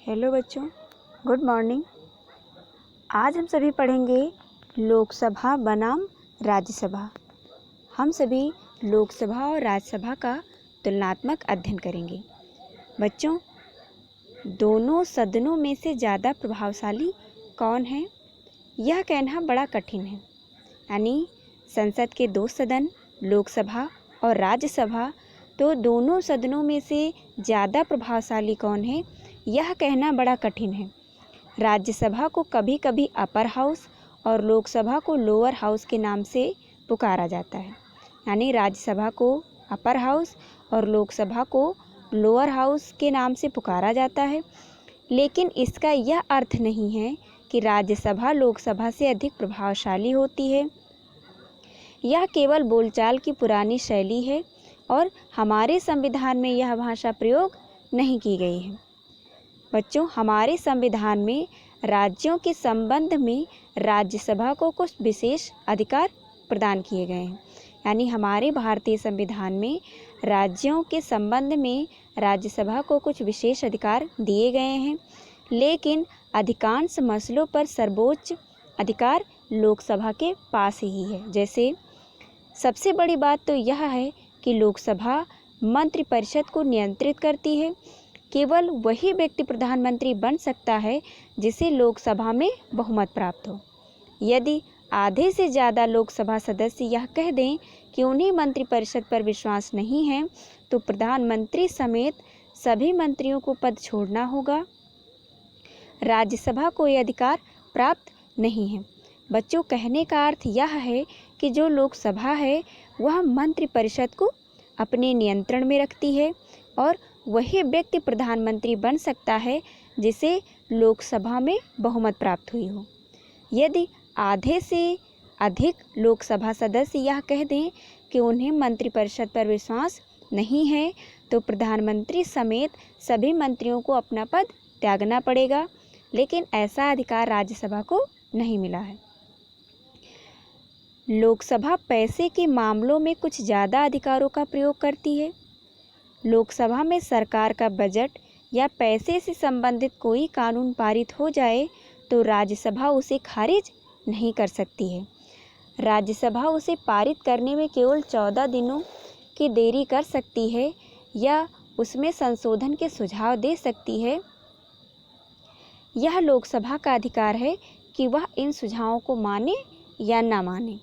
Hello बच्चों, good morning. आज हम सभी पढ़ेंगे लोकसभा बनाम राज्यसभा। हम सभी लोकसभा और राज्यसभा का तुलनात्मक अध्ययन करेंगे। बच्चों, दोनों सदनों में से ज़्यादा प्रभावशाली कौन है, यह कहना बड़ा कठिन है। यानी संसद के दो सदन, लोकसभा और राज्यसभा, तो दोनों सदनों में से ज़्यादा प्रभावशाली कौन है, यह कहना बड़ा कठिन है। राज्यसभा को कभी कभी अपर हाउस और लोकसभा को लोअर हाउस के नाम से पुकारा जाता है। यानी राज्यसभा को अपर हाउस और लोकसभा को लोअर हाउस के नाम से पुकारा जाता है। लेकिन इसका यह अर्थ नहीं है कि राज्यसभा लोकसभा से अधिक प्रभावशाली होती है। यह केवल बोलचाल की पुरानी शैली है और हमारे संविधान में यह भाषा प्रयोग नहीं की गई है। बच्चों, हमारे संविधान में राज्यों के संबंध में राज्यसभा को कुछ विशेष अधिकार प्रदान किए गए हैं। यानी हमारे भारतीय संविधान में राज्यों के संबंध में राज्यसभा को कुछ विशेष अधिकार दिए गए हैं, लेकिन अधिकांश मसलों पर सर्वोच्च अधिकार लोकसभा के पास ही है। जैसे सबसे बड़ी बात तो यह है कि लोकसभा मंत्रिपरिषद को नियंत्रित करती है। केवल वही व्यक्ति प्रधानमंत्री बन सकता है जिसे लोकसभा में बहुमत प्राप्त हो। यदि आधे से ज़्यादा लोकसभा सदस्य यह कह दें कि उन्हें मंत्रिपरिषद पर विश्वास नहीं है, तो प्रधानमंत्री समेत सभी मंत्रियों को पद छोड़ना होगा। राज्यसभा को यह अधिकार प्राप्त नहीं है। बच्चों, कहने का अर्थ यह है कि जो लोकसभा है वह मंत्रिपरिषद को अपने नियंत्रण में रखती है और वही व्यक्ति प्रधानमंत्री बन सकता है जिसे लोकसभा में बहुमत प्राप्त हुई हो। यदि आधे से अधिक लोकसभा सदस्य यह कह दें कि उन्हें मंत्रिपरिषद पर विश्वास नहीं है, तो प्रधानमंत्री समेत सभी मंत्रियों को अपना पद त्यागना पड़ेगा। लेकिन ऐसा अधिकार राज्यसभा को नहीं मिला है। लोकसभा पैसे के मामलों में कुछ ज़्यादा अधिकारों का प्रयोग करती है। लोकसभा में सरकार का बजट या पैसे से संबंधित कोई कानून पारित हो जाए तो राज्यसभा उसे खारिज नहीं कर सकती है। राज्यसभा उसे पारित करने में केवल 14 दिनों की देरी कर सकती है या उसमें संशोधन के सुझाव दे सकती है। यह लोकसभा का अधिकार है कि वह इन सुझावों को माने या ना माने।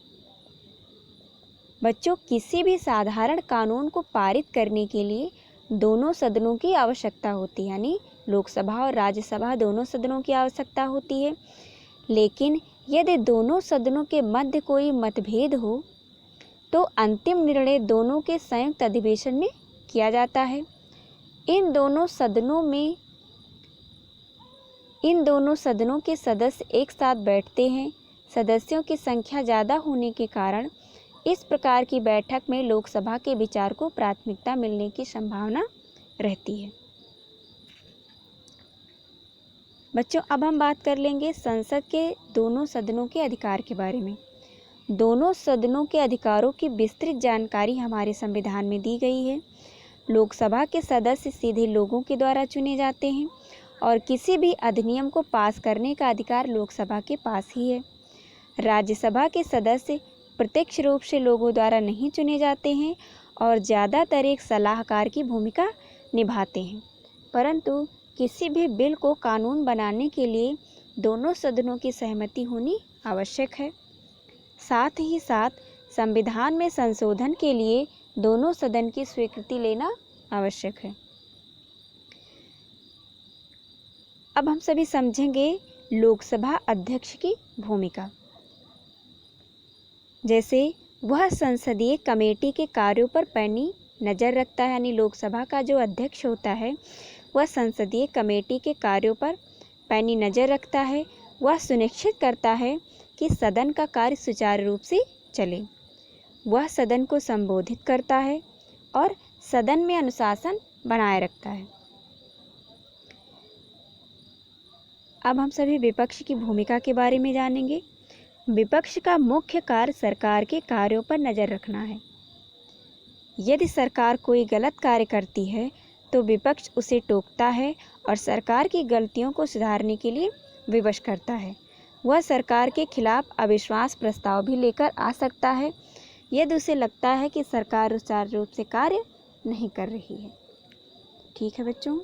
बच्चों, किसी भी साधारण कानून को पारित करने के लिए दोनों सदनों की आवश्यकता होती है। यानी लोकसभा और राज्यसभा दोनों सदनों की आवश्यकता होती है। लेकिन यदि दोनों सदनों के मध्य कोई मतभेद हो तो अंतिम निर्णय दोनों के संयुक्त अधिवेशन में किया जाता है। इन दोनों सदनों के सदस्य एक साथ बैठते हैं। सदस्यों की संख्या ज़्यादा होने के कारण इस प्रकार की बैठक में लोकसभा के विचार को प्राथमिकता मिलने की संभावना रहती है। बच्चों, अब हम बात कर लेंगे संसद के दोनों सदनों के अधिकार के बारे में। दोनों सदनों के अधिकारों की विस्तृत जानकारी हमारे संविधान में दी गई है। लोकसभा के सदस्य सीधे लोगों के द्वारा चुने जाते हैं और किसी भी अधिनियम को पास करने का अधिकार लोकसभा के पास ही है। राज्यसभा के सदस्य प्रत्यक्ष रूप से लोगों द्वारा नहीं चुने जाते हैं और ज़्यादातर एक सलाहकार की भूमिका निभाते हैं। परंतु किसी भी बिल को कानून बनाने के लिए दोनों सदनों की सहमति होनी आवश्यक है। साथ ही साथ संविधान में संशोधन के लिए दोनों सदन की स्वीकृति लेना आवश्यक है। अब हम सभी समझेंगे लोकसभा अध्यक्ष की भूमिका। जैसे वह संसदीय कमेटी के कार्यों पर पैनी नज़र रखता है। यानी लोकसभा का जो अध्यक्ष होता है वह संसदीय कमेटी के कार्यों पर पैनी नज़र रखता है। वह सुनिश्चित करता है कि सदन का कार्य सुचारू रूप से चले। वह सदन को संबोधित करता है और सदन में अनुशासन बनाए रखता है। अब हम सभी विपक्ष की भूमिका के बारे में जानेंगे। विपक्ष का मुख्य कार्य सरकार के कार्यों पर नज़र रखना है। यदि सरकार कोई गलत कार्य करती है तो विपक्ष उसे टोकता है और सरकार की गलतियों को सुधारने के लिए विवश करता है। वह सरकार के खिलाफ अविश्वास प्रस्ताव भी लेकर आ सकता है यदि उसे लगता है कि सरकार सुचारू रूप से कार्य नहीं कर रही है। ठीक है बच्चों।